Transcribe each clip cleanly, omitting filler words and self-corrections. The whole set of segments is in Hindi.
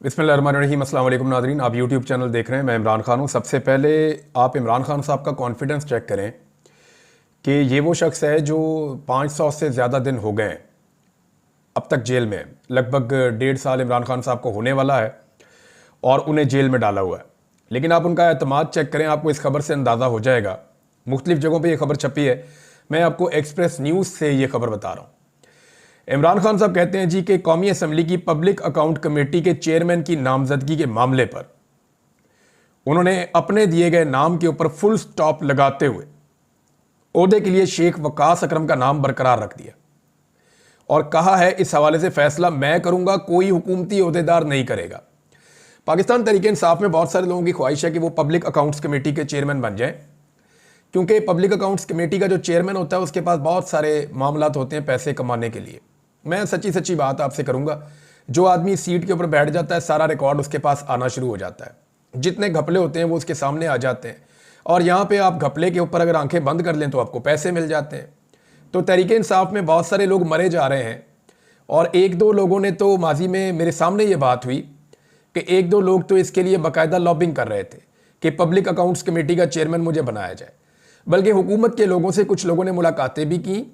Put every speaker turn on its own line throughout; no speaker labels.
बिस्मिल्लाहिर्रहमानिर्रहीम। अस्सलाम वालेकुम नाज़रीन, आप यूट्यूब चैनल देख रहे हैं। मैं इमरान खान हूँ। सबसे पहले आप इमरान खान साहब का कॉन्फिडेंस चेक करें कि ये वो शख्स है जो 500 से ज़्यादा दिन हो गए हैं अब तक जेल में। लगभग 1.5 साल इमरान खान साहब को होने वाला है और उन्हें जेल में डाला हुआ है। लेकिन आप उनका एतमाद चेक करें, आपको इस खबर से अंदाज़ा हो जाएगा। मुख्तलिफ जगहों पर यह खबर छपी है, मैं आपको एक्सप्रेस न्यूज़ से ये खबर बता रहा हूँ। इमरान खान साहब कहते हैं जी कि कौमी असम्बली की पब्लिक अकाउंट कमेटी के चेयरमैन की नामजदगी के मामले पर उन्होंने अपने दिए गए नाम के ऊपर फुल स्टॉप लगाते हुए ओहदे के लिए शेख वकास अकरम का नाम बरकरार रख दिया और कहा है इस हवाले से फैसला मैं करूंगा, कोई हुकूमती ओहदेदार नहीं करेगा। पाकिस्तान तहरीक इंसाफ में बहुत सारे लोगों की ख्वाहिश है कि वो पब्लिक अकाउंट्स कमेटी के चेयरमैन बन जाए, क्योंकि पब्लिक अकाउंट्स कमेटी का जो चेयरमैन होता है उसके पास बहुत सारे मामलात होते हैं पैसे कमाने के लिए। मैं सच्ची बात आपसे करूंगा, जो आदमी सीट के ऊपर बैठ जाता है सारा रिकॉर्ड उसके पास आना शुरू हो जाता है। जितने घपले होते हैं वो उसके सामने आ जाते हैं और यहाँ पे आप घपले के ऊपर अगर आंखें बंद कर लें तो आपको पैसे मिल जाते हैं। तो तहरीक इंसाफ में बहुत सारे लोग मरे जा रहे हैं और एक दो लोगों ने तो माजी में मेरे सामने ये बात हुई कि एक दो लोग तो इसके लिए बाकायदा लॉबिंग कर रहे थे कि पब्लिक अकाउंट्स कमेटी का चेयरमैन मुझे बनाया जाए। बल्कि हुकूमत के लोगों से कुछ लोगों ने मुलाकातें भी की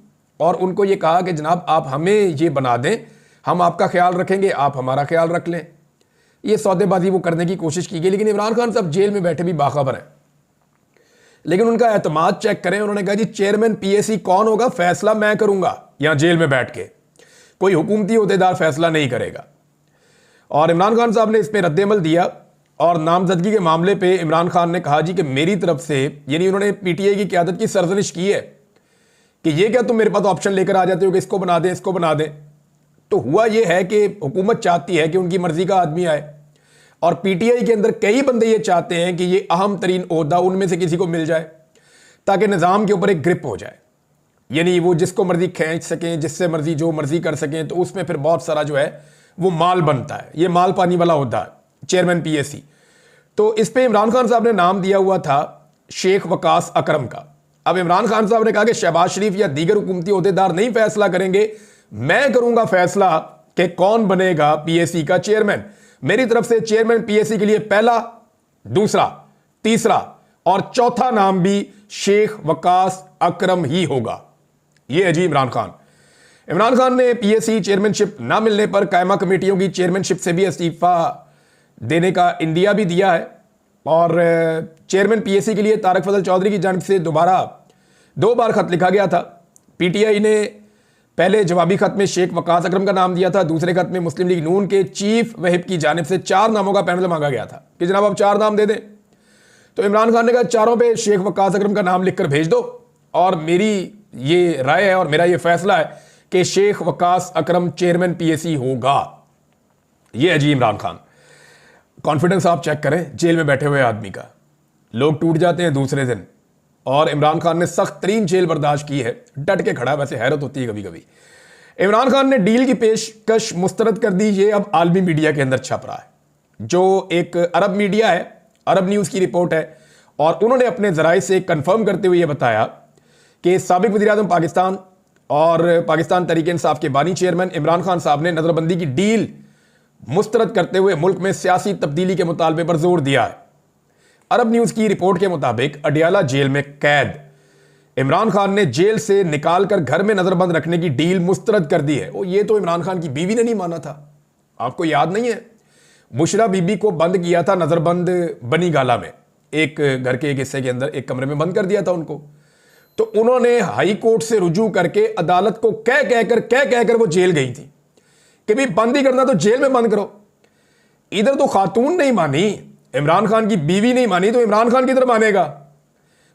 और उनको ये कहा कि जनाब आप हमें ये बना दें, हम आपका ख्याल रखेंगे, आप हमारा ख्याल रख लें। ये सौदेबाजी वो करने की कोशिश की गई, लेकिन इमरान खान साहब जेल में बैठे भी बाखबर हैं। लेकिन उनका एतमाद चेक करें, उन्होंने कहा जी चेयरमैन पीएसी कौन होगा फैसला मैं करूंगा, यहां जेल में बैठ के कोई हुकूमती ओहदेदार फैसला नहीं करेगा। और इमरान खान साहब ने इस पर रद्द-ए-अमल दिया और नामजदगी के मामले पे इमरान खान ने कहा जी कि मेरी तरफ से, यानी उन्होंने पीटीआई की क़यादत की सरजनिश की है कि ये क्या तुम मेरे पास ऑप्शन लेकर आ जाते हो कि इसको बना दें इसको बना दें। तो हुआ ये है कि हुकूमत चाहती है कि उनकी मर्जी का आदमी आए और पीटीआई के अंदर कई बंदे ये चाहते हैं कि ये अहम तरीन ओहदा उनमें से किसी को मिल जाए ताकि निज़ाम के ऊपर एक ग्रिप हो जाए, यानी वो जिसको मर्जी खींच सकें, जिससे मर्जी जो मर्जी कर सकें। तो उसमें फिर बहुत सारा जो है वो माल बनता है, ये माल पानी वाला होता है चेयरमैन पीएसी। तो इस पर इमरान खान साहब ने नाम दिया हुआ था शेख वकास अकरम का। अब इमरान खान साहब ने कहा कि शहबाज शरीफ या दीगर हुकूमती ओहदेदार नहीं फैसला करेंगे, मैं करूंगा फैसला कि कौन बनेगा पीएसी का चेयरमैन। मेरी तरफ से चेयरमैन पीएसी के लिए पहला, दूसरा, तीसरा और चौथा नाम भी शेख वकास अकरम ही होगा। यह है जी इमरान खान। इमरान खान ने पीएसी चेयरमैनशिप ना मिलने पर कायमा कमेटियों की चेयरमैनशिप से भी इस्तीफा देने का इंदिया भी दिया है और चेयरमैन पीएसी के लिए तारक फजल चौधरी की जानिब से दोबारा 2 बार खत लिखा गया था। पीटीआई ने पहले जवाबी खत में शेख वकास अकरम का नाम दिया था, दूसरे खत में मुस्लिम लीग नून के चीफ वहीब की जानिब से 4 नामों का पैनल मांगा गया था कि जनाब आप 4 नाम दे दें। तो इमरान खान ने कहा चारों पे शेख वकास अकरम का नाम लिखकर भेज दो और मेरी ये राय है और मेरा ये फैसला है कि शेख वकास अकरम चेयरमैन पीएसी होगा। यह है जी इमरान खान। कॉन्फिडेंस आप चेक करें जेल में बैठे हुए आदमी का। लोग टूट जाते हैं दूसरे दिन और इमरान खान ने सख्त तरीन जेल बर्दाश्त की है, डट के खड़ा। वैसे हैरत होती है कभी कभी। इमरान खान ने डील की पेशकश मुस्तरद कर दी, ये अब आलमी मीडिया के अंदर छप रहा है। जो एक अरब मीडिया है, अरब न्यूज़ की रिपोर्ट है और उन्होंने अपने जराए से कंफर्म करते हुए यह बताया कि साबिक वज़ीर-ए-आज़म पाकिस्तान और पाकिस्तान तहरीक इंसाफ के बानी चेयरमैन इमरान खान साहब ने नजरबंदी की डील मुस्तरद करते हुए मुल्क में सियासी तब्दीली के मुतालबे पर जोर दिया है। अरब न्यूज़ की रिपोर्ट के मुताबिक अडियाला जेल में कैद इमरान खान ने जेल से निकालकर घर में नजरबंद रखने की डील मुस्तरद कर दी है। ये तो इमरान खान की बीवी ने नहीं माना था, आपको याद नहीं है? बुशरा बीबी को बंद किया था नजरबंद बनी गाला में, एक घर के एक हिस्से के अंदर एक कमरे में बंद कर दिया था उनको। तो उन्होंने हाई कोर्ट से रुजू करके अदालत को कह कहकर वो जेल गई थी कि भाई बंद ही करना तो जेल में बंद करो। इधर तो खातून नहीं मानी, इमरान खान की बीवी नहीं मानी, तो इमरान खान किधर मानेगा?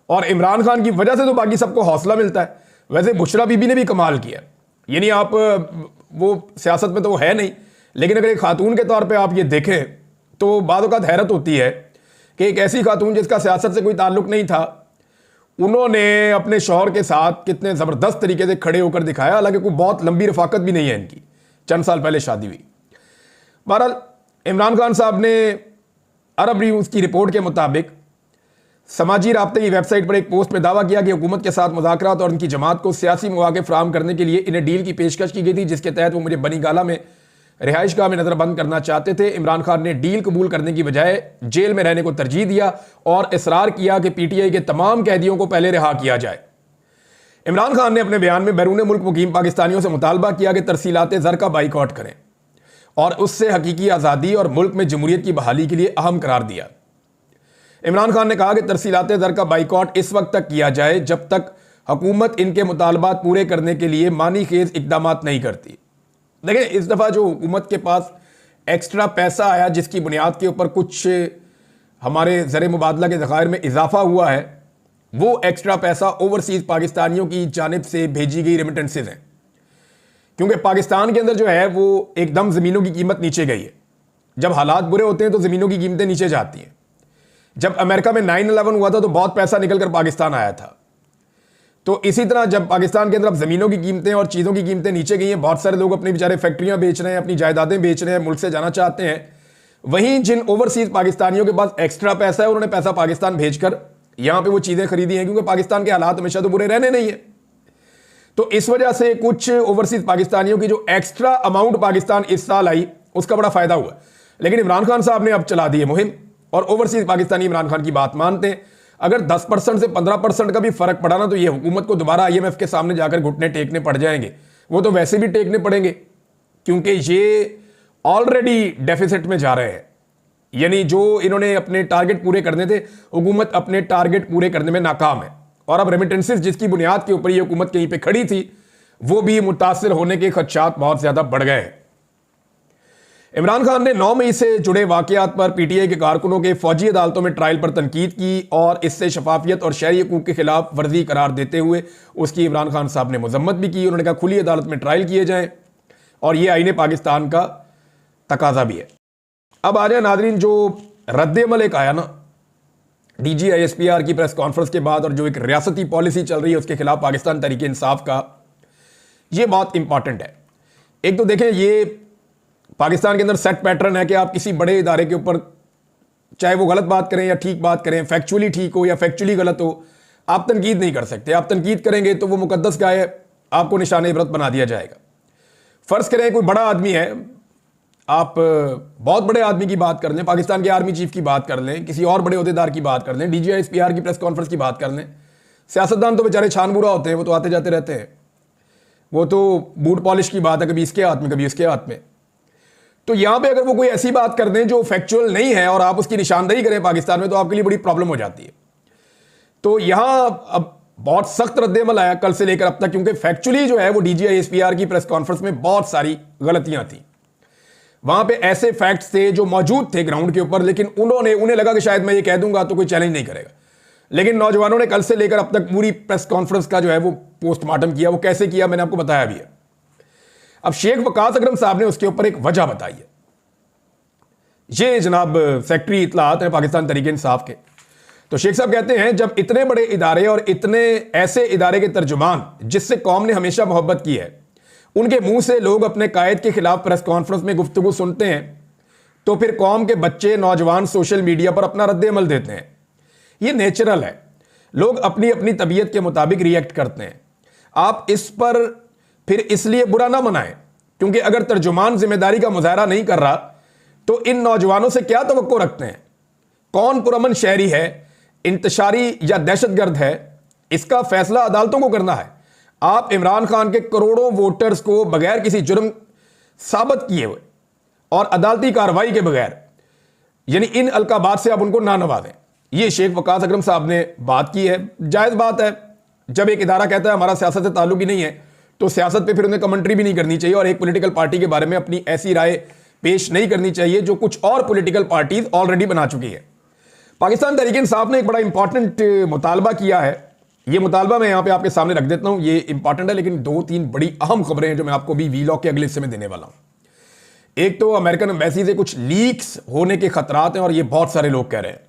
और इमरान खान की वजह से तो बाकी सबको हौसला मिलता है। वैसे बुशरा बीबी ने भी कमाल किया, यानी आप वो सियासत में तो वो है नहीं, लेकिन अगर एक खातून के तौर पे आप ये देखें तो बाद औक़ात हैरत होती है कि एक ऐसी खातून जिसका सियासत से कोई ताल्लुक नहीं था, उन्होंने अपने शौहर के साथ कितने ज़बरदस्त तरीके से खड़े होकर दिखाया। हालांकि कोई बहुत लंबी रफाकत भी नहीं है इनकी, चंद साल पहले शादी हुई। बहरहाल इमरान खान साहब ने अरब न्यूज़ की रिपोर्ट के मुताबिक समाजी राब्ते की वेबसाइट पर एक पोस्ट में दावा किया कि हुकूमत के साथ मुज़ाकरात और उनकी जमात को सियासी मौक़े फराहम करने के लिए इन्हें डील की पेशकश की गई थी, जिसके तहत वो मुझे बनी गाला में रिहाइशगाह में नजरबंद करना चाहते थे। इमरान खान ने डील कबूल करने की बजाय जेल में रहने को तरजीह दिया और इसरार किया कि पीटीआई के तमाम कैदियों को पहले रिहा किया जाए। इमरान खान ने अपने बयान में बैरून मुल्क मुकीम पाकिस्तानियों से मुतालबा किया कि तरसीलात ज़र का बाइकआउट करें और उससे हकीकी आज़ादी और मुल्क में जमहूरियत की बहाली के लिए अहम करार दिया। इमरान खान ने कहा कि तरसीलात ज़र का बाइकआउट इस वक्त तक किया जाए जब तक हुकूमत इनके मुतालबात पूरे करने के लिए मानी खेज इकदाम नहीं करती। देखिए, इस दफ़ा जो हुकूमत के पास एक्स्ट्रा पैसा आया जिसकी बुनियाद के ऊपर कुछ हमारे ज़र मुबादला के ज़खायर में इजाफा हुआ है, वो एक्स्ट्रा पैसा ओवरसीज़ पाकिस्तानियों की जानिब से भेजी गई रेमिटेंसेज हैं। क्योंकि पाकिस्तान के अंदर जो है वो एकदम ज़मीनों की कीमत नीचे गई है। जब हालात बुरे होते हैं तो ज़मीनों की कीमतें नीचे जाती हैं। जब अमेरिका में 9/11 हुआ था तो बहुत पैसा निकल कर पाकिस्तान आया था। तो इसी तरह जब पाकिस्तान के अंदर अब ज़मीनों की कीमतें और चीज़ों की कीमतें नीचे गई हैं, बहुत सारे लोग अपनी बेचारे फैक्ट्रियां बेच रहे हैं, अपनी जायदादें बेच रहे हैं, मुल्क से जाना चाहते हैं। वहीं जिन ओवरसीज़ पाकिस्तानियों के पास एक्स्ट्रा पैसा है, उन्होंने पैसा पाकिस्तान भेजकर यहाँ पे वो चीज़ें खरीदी हैं, क्योंकि पाकिस्तान के हालात हमेशा तो बुरे रहने नहीं है। तो इस वजह से कुछ ओवरसीज़ पाकिस्तानियों की जो एक्स्ट्रा अमाउंट पाकिस्तान इस साल आई, उसका बड़ा फ़ायदा हुआ। लेकिन इमरान खान साहब ने अब चला दी है मुहिम और ओवरसीज़ पाकिस्तानी इमरान खान की बात मानते हैं। अगर 10% से 15% का भी फर्क पड़ा ना, तो ये हुकूमत को दोबारा IMF के सामने जाकर घुटने टेकने पड़ जाएंगे। वो तो वैसे भी टेकने पड़ेंगे क्योंकि ये ऑलरेडी डेफिसिट में जा रहे हैं। यानी जो इन्होंने अपने टारगेट पूरे करने थे, हुकूमत अपने टारगेट पूरे करने में नाकाम है। और अब रेमिटेंसेस जिसकी बुनियाद के ऊपर ये हुकूमत कहीं पे खड़ी थी, वो भी मुतासिर होने के खदशात बहुत ज्यादा बढ़ गए हैं। इमरान खान ने 9 मई से जुड़े वाकयात पर पीटीआई के कारकुनों के फौजी अदालतों में ट्रायल पर तनकीद की और इससे शफाफियत और शहरी हकूक के खिलाफ वर्जी करार देते हुए उसकी इमरान खान साहब ने मजम्मत भी की। उन्होंने कहा खुली अदालत में ट्रायल किए जाएं और यह आईने पाकिस्तान का तकाजा भी है। अब आ जाए नाजरीन, जो रद्द-ए-अमल एक आया ना DGISPR की प्रेस कॉन्फ्रेंस के बाद, और जो एक रियासती पॉलिसी चल रही है उसके खिलाफ पाकिस्तान तहरीक इंसाफ का, यह बहुत इंपॉर्टेंट है। एक तो देखें, ये पाकिस्तान के अंदर सेट पैटर्न है कि आप किसी बड़े इदारे के ऊपर, चाहे वो गलत बात करें या ठीक बात करें, फैक्चुअली ठीक हो या फैक्चुअली गलत हो, आप तनकीद नहीं कर सकते। आप तनकीद करेंगे तो वो मुकद्दस गाय, आपको निशान इबरत बना दिया जाएगा। फर्ज करें कोई बड़ा आदमी है, आप बहुत बड़े आदमी की बात कर लें, पाकिस्तान के आर्मी चीफ की बात कर लें, किसी और बड़े ओहदेदार की बात कर लें, DGISPR की प्रेस कॉन्फ्रेंस की बात कर लें। सियासतदान तो बेचारे छानबूरा होते हैं, वो तो आते जाते रहते हैं। वो तो बूट पॉलिश की बात है, कभी इसके हाथ में कभी उसके हाथ में। तो यहां पे अगर वो कोई ऐसी बात कर दें जो फैक्चुअल नहीं है और आप उसकी निशानदेही करें पाकिस्तान में, तो आपके लिए बड़ी प्रॉब्लम हो जाती है। तो यहां अब बहुत सख्त रद्द-ए-अमल आया कल से लेकर अब तक, क्योंकि फैक्चुअली जो है वो DGISPR की प्रेस कॉन्फ्रेंस में बहुत सारी गलतियां थी। वहां पे ऐसे फैक्ट्स थे जो मौजूद थे ग्राउंड के ऊपर, लेकिन उन्हें लगा कि शायद मैं ये कह दूंगा तो कोई चैलेंज नहीं करेगा। लेकिन नौजवानों ने कल से लेकर अब तक पूरी प्रेस कॉन्फ्रेंस का जो है वो पोस्टमार्टम किया। वो कैसे किया मैंने आपको बताया भी है। अब शेख वकास अकरम साहब ने उसके ऊपर एक वजह बताई है। ये जनाब सेक्रेटरी इत्तलाआत है पाकिस्तान तहरीक इंसाफ के। तो शेख साहब कहते हैं, जब इतने बड़े इदारे और इतने ऐसे इदारे के तर्जुमान जिससे कौम ने हमेशा मोहब्बत की है, उनके मुंह से लोग अपने कायद के खिलाफ प्रेस कॉन्फ्रेंस में गुफ्तगू सुनते हैं, तो फिर कौम के बच्चे नौजवान सोशल मीडिया पर अपना रद्द-ए-अमल देते हैं। ये नेचुरल है, लोग अपनी अपनी तबीयत के मुताबिक रिएक्ट करते हैं। आप इस पर फिर इसलिए बुरा ना मनाएं, क्योंकि अगर तर्जुमान जिम्मेदारी का मुजाहरा नहीं कर रहा तो इन नौजवानों से क्या तवक्को रखते हैं? कौन पुरअमन शहरी है, इंतशारी या दहशतगर्द है, इसका फैसला अदालतों को करना है। आप इमरान खान के करोड़ों वोटर्स को बगैर किसी जुर्म साबित किए हुए और अदालती कार्रवाई के बगैर, यानी इन अलकाबात से आप उनको ना नवाजें। ये शेख वकास अकरम साहब ने बात की है, जायज़ बात है। जब एक इदारा कहता है हमारा सियासत से ताल्लुक ही नहीं है, तो सियासत पे फिर उन्हें कमेंट्री भी नहीं करनी चाहिए और एक पॉलिटिकल पार्टी के बारे में अपनी ऐसी राय पेश नहीं करनी चाहिए जो कुछ और पॉलिटिकल पार्टीज ऑलरेडी बना चुकी है। पाकिस्तान तहरीक इंसाफ ने एक बड़ा इंपॉर्टेंट मुतालबा किया है। ये मुतालबा मैं यहां पे आपके सामने रख देता हूं, ये इंपॉर्टेंट है, लेकिन 2-3 बड़ी अहम खबरें हैं जो मैं आपको भी वीलॉग के अगले हिस्से में देने वाला हूं। एक तो अमेरिकन एम्बेसी से कुछ लीक्स होने के खतरात हैं और ये बहुत सारे लोग कह रहे हैं,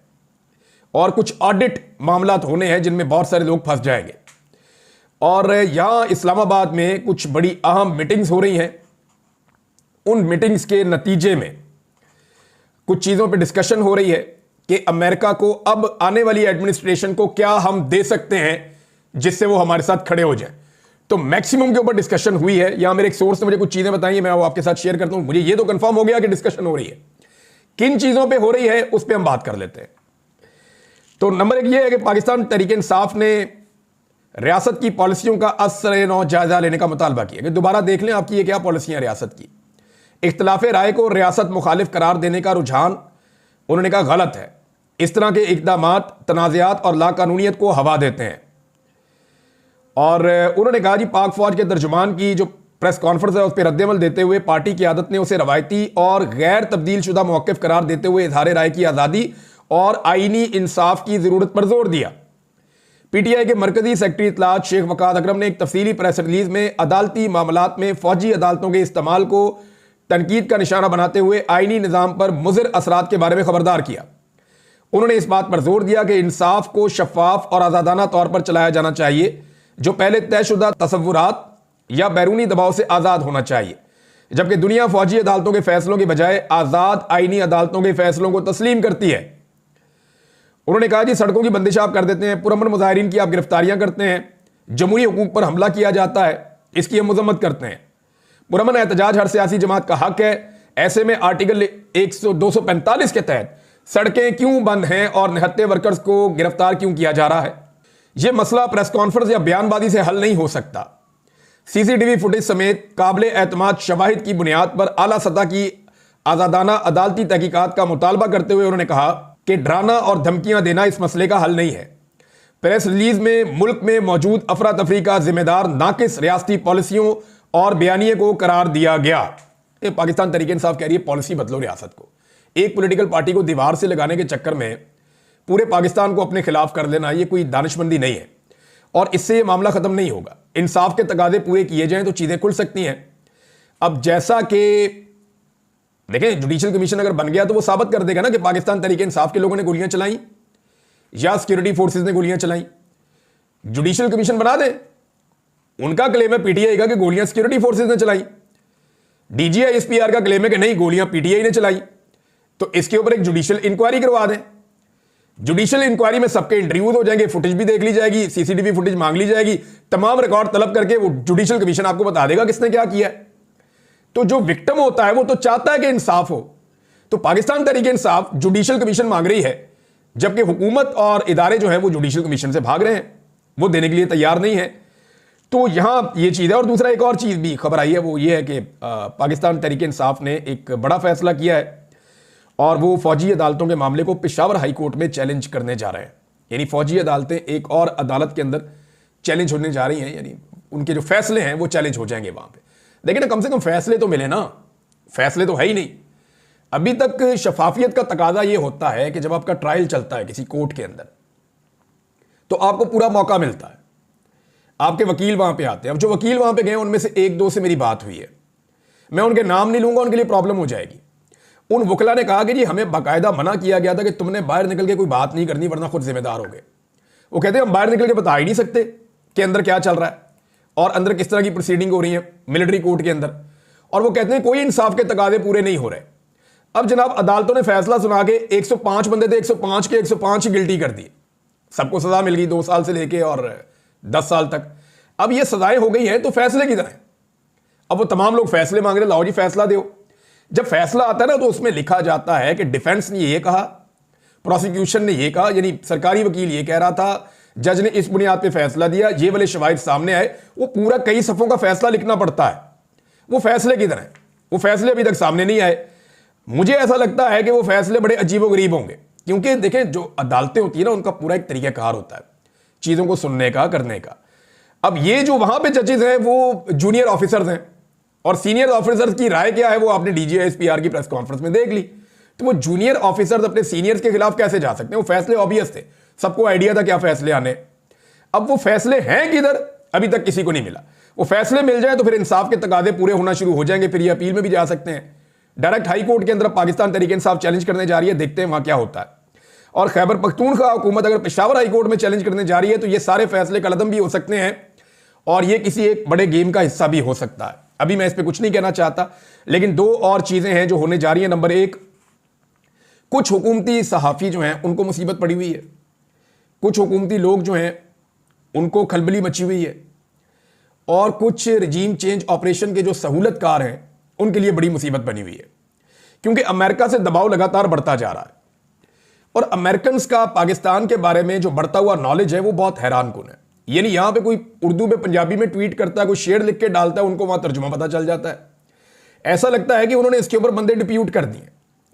और कुछ ऑडिट मामला होने हैं जिनमें बहुत सारे लोग फंस जाएंगे। और यहां इस्लामाबाद में कुछ बड़ी अहम मीटिंग्स हो रही हैं। उन मीटिंग्स के नतीजे में कुछ चीज़ों पे डिस्कशन हो रही है कि अमेरिका को अब आने वाली एडमिनिस्ट्रेशन को क्या हम दे सकते हैं जिससे वो हमारे साथ खड़े हो जाए। तो मैक्सिमम के ऊपर डिस्कशन हुई है। यहां मेरे एक सोर्स ने मुझे कुछ चीजें बताई है, मैं वो आपके साथ शेयर करता हूं। मुझे ये तो कंफर्म हो गया कि डिस्कशन हो रही है। किन चीजों पे हो रही है उस पर हम बात कर लेते हैं। तो नंबर एक ये है कि पाकिस्तान तहरीक इंसाफ ने रियासत की पॉलिसियों का असर नौ जायजा लेने का मुतालबा किया कि दोबारा देख लें आपकी ये क्या पॉलिसियां रियासत की। इख्तलाफ राय को रियासत मुखालिफ करार देने का रुझान उन्होंने कहा गलत है। इस तरह के इकदामात तनाज़ात और लाकानूनियत को हवा देते हैं। और उन्होंने कहा जी पाक फौज के तर्जुमान की जो प्रेस कॉन्फ्रेंस है उस पर रद्दमल देते हुए पार्टी की आदत ने उसे रवायती और गैर तब्दील शुदा मौक़िफ़ करार देते हुए इज़हार राय की आज़ादी और आईनी इंसाफ की ज़रूरत पर जोर दिया। पीटीआई के मरकजी सेक्रेटरी इत्तलात शेख वक़ाद अकरम ने एक तफसीली प्रेस रिलीज में अदालती मामलात में फौजी अदालतों के इस्तेमाल को तनकीद का निशाना बनाते हुए आईनी निज़ाम पर मुज़िर असरात के बारे में खबरदार किया। उन्होंने इस बात पर जोर दिया कि इंसाफ को शफाफ और आज़ादाना तौर पर चलाया जाना चाहिए, जो पहले तयशुदा तसव्वुरात या बैरूनी दबाव से आज़ाद होना चाहिए, जबकि दुनिया फौजी अदालतों के फैसलों के बजाय आज़ाद आईनी अदालतों के फैसलों को तस्लीम करती है। उन्होंने कहा जी सड़कों की बंदिश आप कर देते हैं, पुरअमन मुजाहिरीन की आप गिरफ्तारियां करते हैं, जमहूरी हुकूक पर हमला किया जाता है, इसकी हम मजम्मत करते हैं। पुरअमन एहतजाज हर सियासी जमात का हक है। ऐसे में आर्टिकल 245 के तहत सड़कें क्यों बंद हैं और निहत्ते वर्कर्स को गिरफ्तार क्यों किया जा रहा है? यह मसला प्रेस कॉन्फ्रेंस या बयानबाजी से हल नहीं हो सकता। सीसीटीवी फुटेज समेत काबिल एतमाद शवाहिद की बुनियाद पर आला सतह की आज़ादाना अदालती तहकीकात का मुतालबा करते हुए उन्होंने कहा कि डराना और धमकियां देना इस मसले का हल नहीं है। प्रेस रिलीज में मुल्क में मौजूद अफरा तफरी का जिम्मेदार नाकिस रियासती पॉलिसियों और बयानिए को करार दिया गया। पाकिस्तान तहरीक इंसाफ कह रही है पॉलिसी बदलो रियासत को। एक पॉलिटिकल पार्टी को दीवार से लगाने के चक्कर में पूरे पाकिस्तान को अपने खिलाफ कर लेना यह कोई दानिशमंदी नहीं है और इससे यह मामला खत्म नहीं होगा। इंसाफ के तकाजे पूरे किए जाएं तो चीजें खुल सकती हैं। अब जैसा कि देखें जुडिशल कमीशन अगर बन गया तो वो साबित कर देगा ना कि पाकिस्तान तहरीक इंसाफ के लोगों ने गोलियां चलाई या सिक्योरिटी फोर्सेस ने गोलियां चलाई। जुडिशल कमीशन बना दे, उनका क्लेम है पीटीआई का कि गोलियां सिक्योरिटी फोर्सेस ने चलाई। डीजीआई एसपीआर का क्लेम है कि नहीं गोलियां पीटीआई ने चलाई। तो इसके ऊपर एक जुडिशल इंक्वायरी करवा दें। जुडिशल इंक्वायरी में सबके इंटरव्यूज हो जाएंगे, फुटेज भी देख ली जाएगी, सीसीटीवी फुटेज मांग ली जाएगी, तमाम रिकॉर्ड तलब करके वो जुडिशल कमीशन आपको बता देगा किसने क्या किया है। तो जो विक्टिम होता है वो तो चाहता है कि इंसाफ हो। तो पाकिस्तान तहरीक इंसाफ जुडिशल कमीशन मांग रही है, जबकि हुकूमत और इदारे जो है वो जुडिशल कमीशन से भाग रहे हैं, वो देने के लिए तैयार नहीं है। तो यहां ये चीज है। और दूसरा एक और चीज भी खबर आई है, वो ये है कि पाकिस्तान तहरीक इंसाफ ने एक बड़ा फैसला किया है और वो फौजी अदालतों के मामले को पेशावर हाई कोर्ट में चैलेंज करने जा रहे हैं। यानी फौजी अदालतें एक और अदालत के अंदर चैलेंज होने जा रही हैं, यानी उनके जो फैसले हैं वो चैलेंज हो जाएंगे वहां पे। देखिए ना, कम से कम फैसले तो मिले ना, फैसले तो है ही नहीं। अभी तक शफाफियत का तकाजा ये होता है कि जब आपका ट्रायल चलता है किसी कोर्ट के अंदर तो आपको पूरा मौका मिलता है, आपके वकील वहां पे आते हैं। अब जो वकील वहां पे गए उनमें से एक दो से मेरी बात हुई है, मैं उनके नाम नहीं लूंगा, उनके लिए प्रॉब्लम हो जाएगी। उन वकला ने कहा कि जी हमें बाकायदा मना किया गया था कि तुमने बाहर निकल के कोई बात नहीं करनी वरना खुद जिम्मेदार हो गए। वो कहते हैं हम बाहर निकल के बता ही नहीं सकते कि अंदर क्या चल रहा है और अंदर किस तरह की प्रोसीडिंग हो रही है मिलिट्री कोर्ट के अंदर। और वो कहते हैं कोई इंसाफ के तकाजे पूरे नहीं हो रहे। अब जनाब अदालतों ने फैसला सुना के 105 बंदे थे, 105 के 105 ही गिल्टी कर दिए, सबको सजा मिल गई 2 साल से लेके और 10 साल तक। अब ये सजाएं हो गई हैं तो फैसले किधर हैं? अब वो तमाम लोग फैसले मांग रहे, लाओ जी फैसला दो। जब फैसला आता है ना तो उसमें लिखा जाता है कि डिफेंस ने ये कहा, प्रोसिक्यूशन ने ये कहा, यानी सरकारी वकील ये कह रहा था, जज ने इस बुनियाद पे फैसला दिया, ये वाले शवाहिद सामने आए। वो पूरा कई सफ़ों का फैसला लिखना पड़ता है। वो फैसले किधर हैं? वो फैसले अभी तक सामने नहीं आए। मुझे ऐसा लगता है कि वो फैसले बड़े अजीबोगरीब होंगे, क्योंकि देखें जो अदालतें होती है ना उनका पूरा एक तरीक़ाकार होता है चीज़ों को सुनने का, करने का। अब ये जो वहां पे जजेस हैं वो जूनियर ऑफिसर्स हैं और सीनियर ऑफिसर्स की राय क्या है वो आपने डीजीआई एसपीआर की प्रेस कॉन्फ्रेंस में देख ली। तो वो जूनियर ऑफिसर्स अपने सीनियर्स के खिलाफ कैसे जा सकते हैं? वो फैसले ऑब्वियस थे, सबको आइडिया था क्या फैसले आने। अब वो फैसले हैं किधर? अभी तक किसी को नहीं मिला। वो फैसले मिल जाए तो फिर इंसाफ के तकाजे पूरे होना शुरू हो जाएंगे, फिर ये अपील में भी जा सकते हैं। डायरेक्ट हाई कोर्ट के अंदर पाकिस्तान तहरीक इंसाफ चैलेंज करने जा रही है, देखते हैं वहां क्या होता है। और खैबर पख्तूनख्वा हुकूमत अगर पेशावर हाई कोर्ट में चैलेंज करने जा रही है तो ये सारे फैसले कलदम भी हो सकते हैं और ये किसी एक बड़े गेम का हिस्सा भी हो सकता है। अभी मैं इस पर कुछ नहीं कहना चाहता, लेकिन 2 और चीजें हैं जो होने जा रही हैं। नंबर 1, कुछ हुकूमती सहाफ़ी जो हैं उनको मुसीबत पड़ी हुई है, कुछ हुकूमती लोग जो हैं उनको खलबली मची हुई है और कुछ रिजीम चेंज ऑपरेशन के जो सहूलतकार हैं उनके लिए बड़ी मुसीबत बनी हुई है, क्योंकि अमेरिका से दबाव लगातार बढ़ता जा रहा है और अमेरिकन का पाकिस्तान के बारे में जो बढ़ता हुआ नॉलेज है वो बहुत हैरान कुन है। यानी यहां पे कोई उर्दू में पंजाबी में ट्वीट करता है, कोई शेर लिख के डालता है, उनको वहां तर्जुमा पता चल जाता है। ऐसा लगता है कि उन्होंने इसके ऊपर बंदे डिप्यूट कर दिए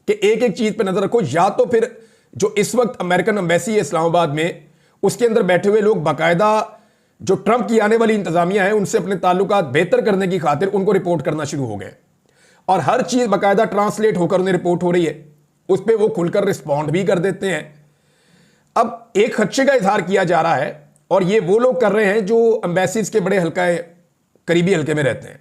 कि एक एक चीज पे नजर रखो, या तो फिर जो इस वक्त अमेरिकन एम्बेसी है इस्लामाबाद में उसके अंदर बैठे हुए लोग बाकायदा जो ट्रंप की आने वाली इंतजामिया है उनसे अपने ताल्लुकात बेहतर करने की खातिर उनको रिपोर्ट करना शुरू हो गए और हर चीज बाकायदा ट्रांसलेट होकर उन्हें रिपोर्ट हो रही है, उस पर वो खुलकर रिस्पॉन्ड भी कर देते हैं। अब एक खदशे का इजहार किया जा रहा है और ये वो लोग कर रहे हैं जो एम्बेसीज के बड़े हल्का करीबी हल्के में रहते हैं।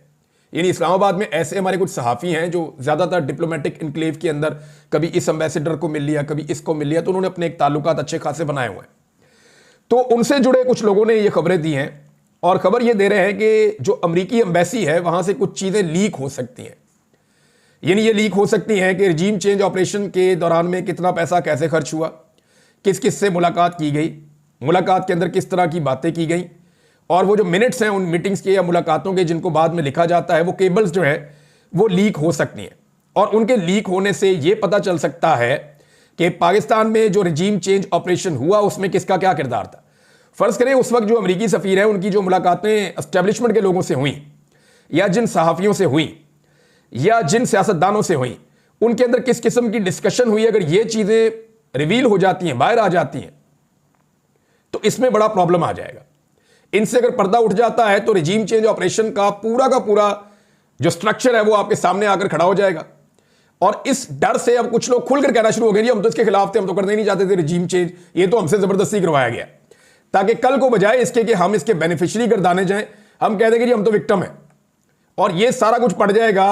यानी इस्लामाबाद में ऐसे हमारे कुछ सहाफ़ी हैं जो ज़्यादातर डिप्लोमेटिक इनक्लेव के अंदर कभी इस एम्बेसडर को मिल लिया, कभी इसको मिल लिया, तो उन्होंने अपने एक ताल्लुकात अच्छे खासे बनाए हुए हैं। तो उनसे जुड़े कुछ लोगों ने ये खबरें दी हैं और खबर ये दे रहे हैं कि जो अमरीकी एम्बेसी है वहाँ से कुछ चीज़ें लीक हो सकती हैं। यानी ये लीक हो सकती हैं कि रिजीम चेंज ऑपरेशन के दौरान में कितना पैसा कैसे खर्च हुआ, किस किस से मुलाकात की गई, मुलाकात के अंदर किस तरह की बातें की गई, और वो जो मिनट्स हैं उन मीटिंग्स के या मुलाकातों के जिनको बाद में लिखा जाता है वो केबल्स जो है वो लीक हो सकती हैं। और उनके लीक होने से ये पता चल सकता है कि पाकिस्तान में जो रिजीम चेंज ऑपरेशन हुआ उसमें किसका क्या किरदार था। फर्ज करें उस वक्त जो अमरीकी सफ़ीर है उनकी जो मुलाकातें एस्टेब्लिशमेंट के लोगों से हुई या जिन सहाफ़ियों से हुई या जिन सियासतदानों से हुई उनके अंदर किस किस्म की डिस्कशन हुई, अगर ये चीज़ें रिवील हो जाती हैं, बाहर आ जाती हैं, तो इसमें बड़ा प्रॉब्लम आ जाएगा। इनसे अगर पर्दा उठ जाता है तो रिजीम चेंज ऑपरेशन का पूरा जो स्ट्रक्चर है वो आपके सामने आकर खड़ा हो जाएगा। और इस डर से अब कुछ लोग खुलकर कहना शुरू हो गए, हम तो इसके खिलाफ थे, हम तो करने नहीं चाहते थे रिजीम चेंज, ये तो हमसे जबरदस्ती करवाया गया, ताकि कल को बजाय इसके कि हम इसके बेनिफिशियरी गर्दाने जाएं, हम कह देंगे जी हम तो विक्टिम है। और ये सारा कुछ पड़ जाएगा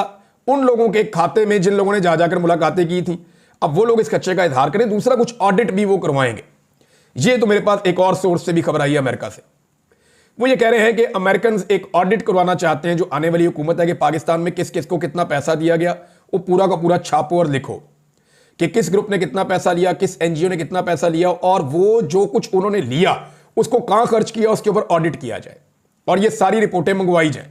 उन लोगों के खाते में जिन लोगों ने जा जाकर मुलाकातें की थी। अब वो लोग इस खदशे का इजहार करें, दूसरा कुछ ऑडिट भी वो करवाएंगे। ये तो मेरे पास एक और सोर्स से भी खबर आई है अमेरिका से, वो ये कह रहे हैं कि अमेरिकन एक ऑडिट करवाना चाहते हैं जो आने वाली हुकूमत है कि पाकिस्तान में किस किस को कितना पैसा दिया गया, वो पूरा का पूरा छापो और लिखो कि किस ग्रुप ने कितना पैसा लिया, किस एनजीओ ने कितना पैसा लिया, और वो जो कुछ उन्होंने लिया उसको कहां खर्च किया उसके ऊपर ऑडिट किया जाए और ये सारी रिपोर्टें मंगवाई जाए।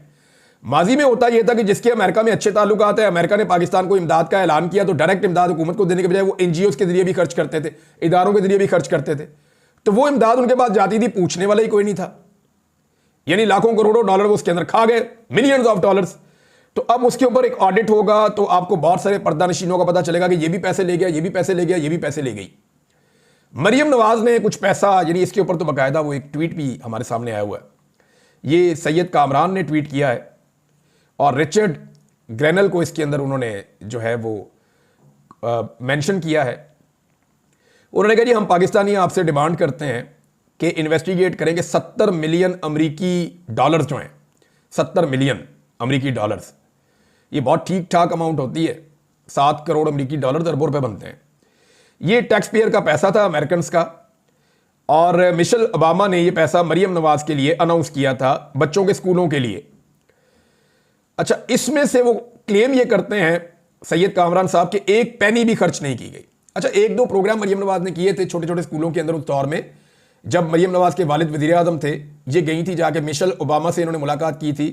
माजी में होता यह था कि जिसके अमेरिका में अच्छे ताल्लुकात है, अमेरिका ने पाकिस्तान को इमदाद का ऐलान किया तो डायरेक्ट इमदाद हुकूमत को देने के बजाय वो एनजीओ के जरिए भी खर्च करते थे, इदारों के जरिए भी खर्च करते थे, तो वो इमदाद उनके पास जाती थी, पूछने वाला ही कोई नहीं था। यानी लाखों करोड़ों डॉलर वो उसके अंदर खा गए, मिलियंस ऑफ डॉलर्स। तो अब उसके ऊपर एक ऑडिट होगा तो आपको बहुत सारे पर्दानशीनों का पता चलेगा कि ये भी पैसे ले गया, ये भी पैसे ले गया, ये भी पैसे ले गई। मरियम नवाज ने कुछ पैसा, यानी इसके ऊपर तो बाकायदा वो एक ट्वीट भी हमारे सामने आया हुआ है, ये सैयद कामरान ने ट्वीट किया है और रिचर्ड ग्रेनल को इसके अंदर उन्होंने जो है वो मेंशन किया है। उन्होंने कहा जी हम पाकिस्तानी आपसे डिमांड करते हैं कि इन्वेस्टिगेट करेंगे 70 मिलियन अमरीकी डॉलर्स जो हैं, 70 मिलियन अमरीकी डॉलर्स, ये बहुत ठीक ठाक अमाउंट होती है, 7 करोड़ अमरीकी डॉलर अरबों रुपए बनते हैं। ये टैक्स पेयर का पैसा था अमेरिकन का, और मिशेल ओबामा ने ये पैसा मरियम नवाज के लिए अनाउंस किया था बच्चों के स्कूलों के लिए। अच्छा, इसमें से वो क्लेम ये करते हैं सैयद कामरान साहब कि एक पैनी भी खर्च नहीं की गई। अच्छा, एक दो प्रोग्राम मरियम नवाज ने किए थे छोटे छोटे स्कूलों के अंदर उस दौर में, जब मरियम नवाज के वालिद वज़ीर आज़म थे, ये गई थी जाके मिशेल ओबामा से इन्होंने मुलाकात की थी,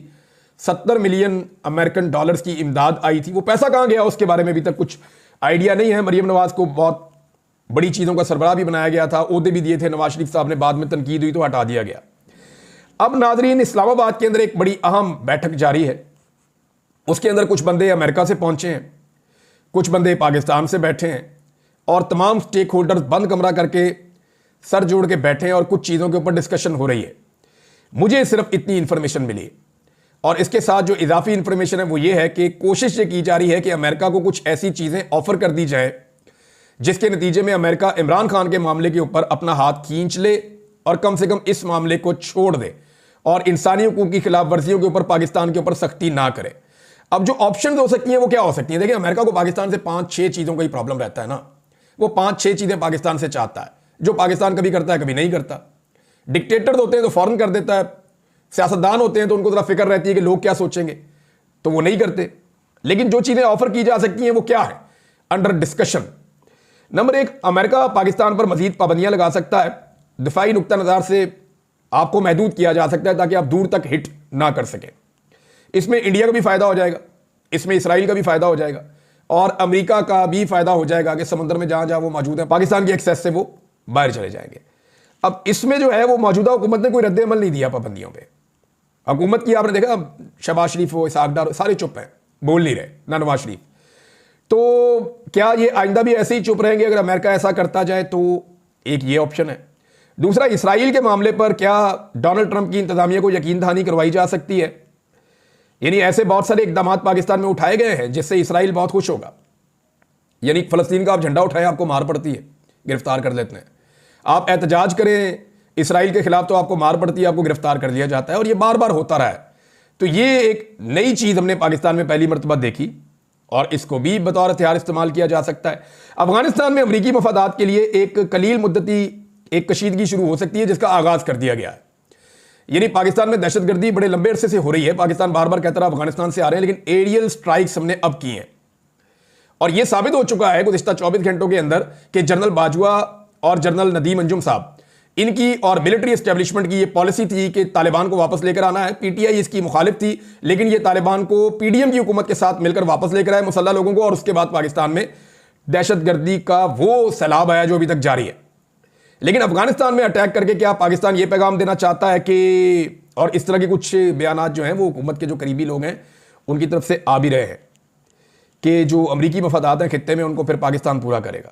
70 मिलियन अमेरिकन डॉलर्स की इमदाद आई थी। वो पैसा कहाँ गया उसके बारे में अभी तक कुछ आइडिया नहीं है। मरियम नवाज को बहुत बड़ी चीज़ों का सरबराह भी बनाया गया था, ओहदे भी दिए थे नवाज शरीफ साहब ने, बाद में तनकीद हुई तो हटा दिया गया। अब नाजरीन, इस्लामाबाद के अंदर एक बड़ी अहम बैठक जारी है, उसके अंदर कुछ बंदे अमेरिका से पहुंचे हैं, कुछ बंदे पाकिस्तान से बैठे हैं, और तमाम स्टेक होल्डर्स बंद कमरा करके सर जोड़ के बैठे हैं और कुछ चीज़ों के ऊपर डिस्कशन हो रही है। मुझे सिर्फ इतनी इंफॉर्मेशन मिली, और इसके साथ जो इजाफी इंफॉर्मेशन है वो ये है कि कोशिश ये की जा रही है कि अमेरिका को कुछ ऐसी चीज़ें ऑफर कर दी जाए जिसके नतीजे में अमेरिका इमरान खान के मामले के ऊपर अपना हाथ खींच ले और कम से कम इस मामले को छोड़ दे और इंसानी हुकूक की खिलाफ वर्जियों के ऊपर पाकिस्तान के ऊपर सख्ती ना करे। अब जो ऑप्शन हो सकती हैं वो क्या हो सकती हैं? देखिए, अमेरिका को पाकिस्तान से 5-6 चीज़ों का ही प्रॉब्लम रहता है ना, वो 5-6 चीज़ें पाकिस्तान से चाहता है, जो पाकिस्तान कभी करता है कभी नहीं करता। डिक्टेटर होते हैं तो फौरन कर देता है, सियासतदान होते हैं तो उनको ज़रा फिक्र रहती है कि लोग क्या सोचेंगे, तो वो नहीं करते। लेकिन जो चीज़ें ऑफर की जा सकती हैं वो क्या है, under discussion. Number 1, America Pakistan पर मजीद पाबंदियां लगा सकता है। दिफाई नुक्ता नज़र से आपको महदूद किया जा सकता है ताकि आप दूर तक हिट ना कर सकें। इसमें इंडिया का भी फायदा हो जाएगा, इसमें इसराइल का भी फायदा हो जाएगा और अमेरिका का भी फायदा हो जाएगा कि समुद्र में जहां जहां वो मौजूद है पाकिस्तान की एक्सेस से वो बाहर चले जाएंगे। अब इसमें जो है वो मौजूदा हुकूमत ने कोई रद्द-ए-अमल नहीं दिया पाबंदियों पे। हुकूमत की आपने देखा, शहबाज शरीफ हो, इसहाक डार, सारे चुप हैं, बोल नहीं रहे, ना नवाज शरीफ। तो क्या ये आइंदा भी ऐसे ही चुप रहेंगे अगर अमेरिका ऐसा करता जाए? तो एक ये ऑप्शन है। दूसरा, इसराइल के मामले पर क्या डोनाल्ड ट्रंप की इंतजामिया को यकीन दहानी करवाई जा सकती है? यानी ऐसे बहुत सारे इकदाम पाकिस्तान में उठाए गए हैं जिससे इसराइल बहुत खुश होगा। यानी फलस्तीन का आप झंडा उठाएं, आपको मार पड़ती है, गिरफ्तार कर लेते हैं। आप एहतजाज करें इसराइल के खिलाफ तो आपको मार पड़ती है, आपको गिरफ्तार कर लिया जाता है, और ये बार बार होता रहा है। तो ये एक नई चीज हमने पाकिस्तान में पहली मरतबा देखी और इसको भी बतौर हथियार इस्तेमाल किया जा सकता है। अफगानिस्तान में अमरीकी मफादात के लिए एक कलील मुद्दती एक कशीदगी शुरू हो सकती है जिसका आगाज कर दिया गया है। यानी पाकिस्तान में दहशतगर्दी बड़े लंबे अरसे से हो रही है। पाकिस्तान बार बार कहता रहा अफगानिस्तान से आ रहे हैं, लेकिन एरियल स्ट्राइक्स हमने अब की हैं और यह साबित हो चुका है गुज़िश्ता 24 घंटों के अंदर कि जनरल बाजवा और जनरल नदीम अंजुम साहब, इनकी और मिलिट्री एस्टेब्लिशमेंट की ये पॉलिसी थी कि तालिबान को वापस लेकर आना है। पीटीआई इसकी मुखालिफ थी, लेकिन ये तालिबान को पीडीएम की हुकूमत के साथ मिलकर वापस लेकर आए मुसल्लह लोगों को, और उसके बाद पाकिस्तान में दहशतगर्दी का वो सैलाब आया जो अभी तक जारी है। लेकिन अफगानिस्तान में अटैक करके क्या पाकिस्तान ये पैगाम देना चाहता है कि, और इस तरह के कुछ बयानात जो हैं वो हुकूमत के जो करीबी लोग हैं उनकी तरफ से आ भी रहे हैं कि जो अमरीकी मफादात हैं खित्ते में उनको फिर पाकिस्तान पूरा करेगा।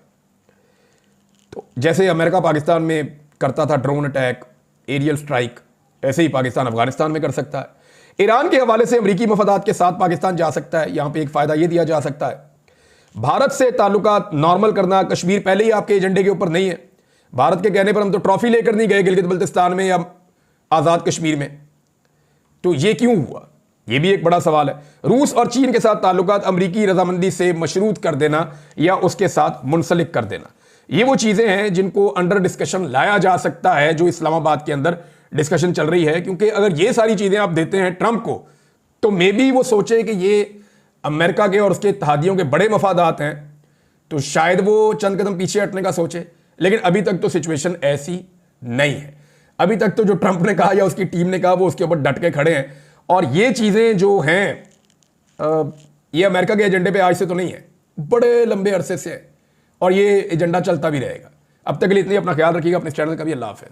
तो जैसे अमेरिका पाकिस्तान में करता था ड्रोन अटैक, एरियल स्ट्राइक, ऐसे ही पाकिस्तान अफगानिस्तान में कर सकता है। ईरान के हवाले से अमरीकी मफादात के साथ पाकिस्तान जा सकता है। यहां पे एक फायदा यह दिया जा सकता है, भारत से ताल्लुकात नॉर्मल करना। कश्मीर पहले ही आपके एजेंडे के ऊपर नहीं है। भारत के कहने पर हम तो ट्रॉफी लेकर नहीं गए गिलगित बल्तिस्तान में या आजाद कश्मीर में, तो ये क्यों हुआ? ये भी एक बड़ा सवाल है। रूस और चीन के साथ ताल्लुकात अमरीकी रजामंदी से मशरूत कर देना या उसके साथ मुंसलिक कर देना, ये वो चीजें हैं जिनको अंडर डिस्कशन लाया जा सकता है, जो इस्लामाबाद के अंदर डिस्कशन चल रही है। क्योंकि अगर ये सारी चीजें आप देते हैं ट्रंप को, तो मे बी वो सोचे कि ये अमेरिका के और उसके इत्तेहादियों के बड़े मफादात हैं, तो शायद वो चंद कदम पीछे हटने का सोचे। लेकिन अभी तक तो सिचुएशन ऐसी नहीं है। अभी तक तो जो ट्रंप ने कहा या उसकी टीम ने कहा वो उसके ऊपर डट के खड़े हैं, और ये चीजें जो हैं ये अमेरिका के एजेंडे पे आज से तो नहीं है, बड़े लंबे अरसे से है, और ये एजेंडा चलता भी रहेगा। अब तक के लिए इतनी, अपना ख्याल रखिएगा, अपने चैनल का भी। अल्लाह हाफ़िज़।